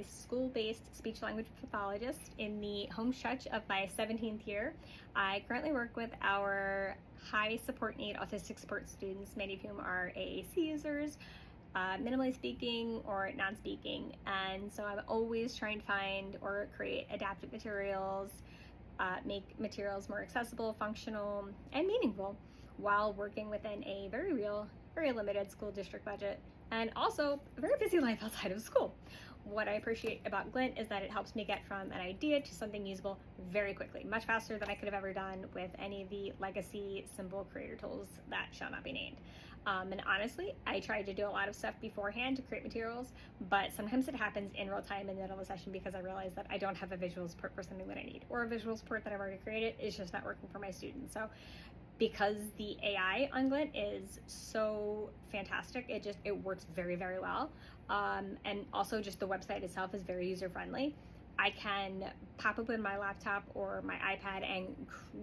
a school-based speech-language pathologist in the home stretch of my 17th year. I currently work with our high support need autistic support students, many of whom are AAC users, minimally speaking or non-speaking, and so I'm always trying to find or create adaptive materials, make materials more accessible, functional, and meaningful while working within a very limited school district budget, and also a very busy life outside of school. What I appreciate about Glint is that it helps me get from an idea to something usable very quickly, much faster than I could have ever done with any of the legacy symbol creator tools that shall not be named. And honestly, I tried to do a lot of stuff beforehand to create materials, but sometimes it happens in real time in the middle of a session because I realize that I don't have a visual support for something that I need, or a visual support that I've already created is just not working for my students. So because the AI on Glint is so fantastic, it works very well, and also just the website itself is very user friendly. I can pop open my laptop or my iPad and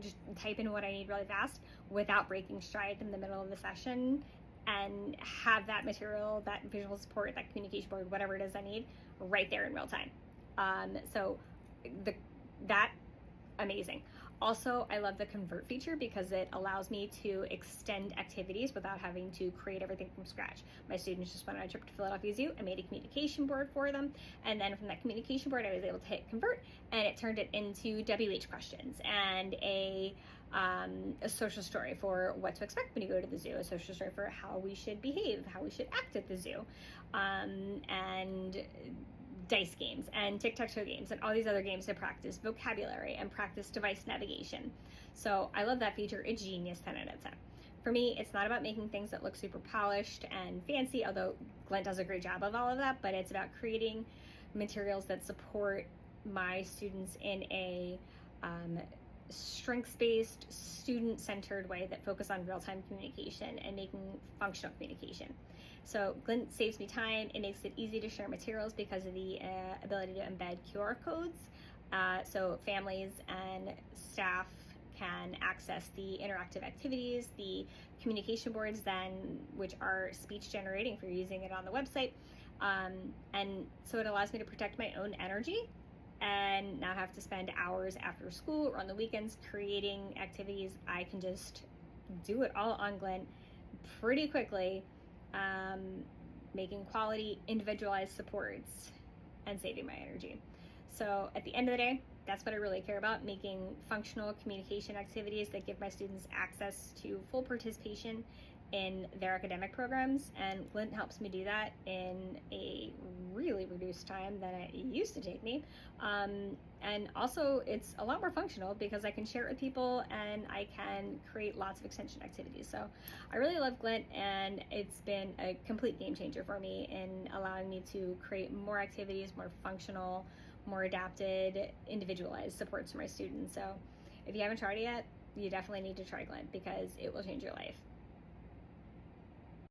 just type in what I need really fast without breaking stride in the middle of the session, and have that material, that visual support, that communication board, whatever it is I need, right there in real time. So that amazing. Also, I love the convert feature because it allows me to extend activities without having to create everything from scratch. My students just went on a trip to Philadelphia Zoo. I made a communication board for them, and then from that communication board I was able to hit convert, and it turned it into WH questions and a social story for what to expect when you go to the zoo, a social story for how we should behave, how we should act at the zoo, and dice games and tic-tac-toe games and all these other games to practice vocabulary and practice device navigation. So I love that feature. It's genius, 10 out of 10. For me, it's not about making things that look super polished and fancy, although Glint does a great job of all of that, but it's about creating materials that support my students in a strengths-based, student-centered way that focus on real-time communication and making functional communication. So Glint saves me time. It makes it easy to share materials because of the ability to embed QR codes. So families and staff can access the interactive activities, the communication boards then, which are speech generating for using it on the website. And so it allows me to protect my own energy and not have to spend hours after school or on the weekends creating activities. I can just do it all on Glint pretty quickly, making quality, individualized supports and saving my energy. So at the end of the day, that's what I really care about, making functional communication activities that give my students access to full participation in their academic programs, and Glint helps me do that in a really reduced time than it used to take me. And also it's a lot more functional because I can share it with people and I can create lots of extension activities. So I really love Glint, and it's been a complete game changer for me in allowing me to create more activities, more functional, more adapted, individualized supports for my students. So if you haven't tried it yet, you definitely need to try Glint because it will change your life.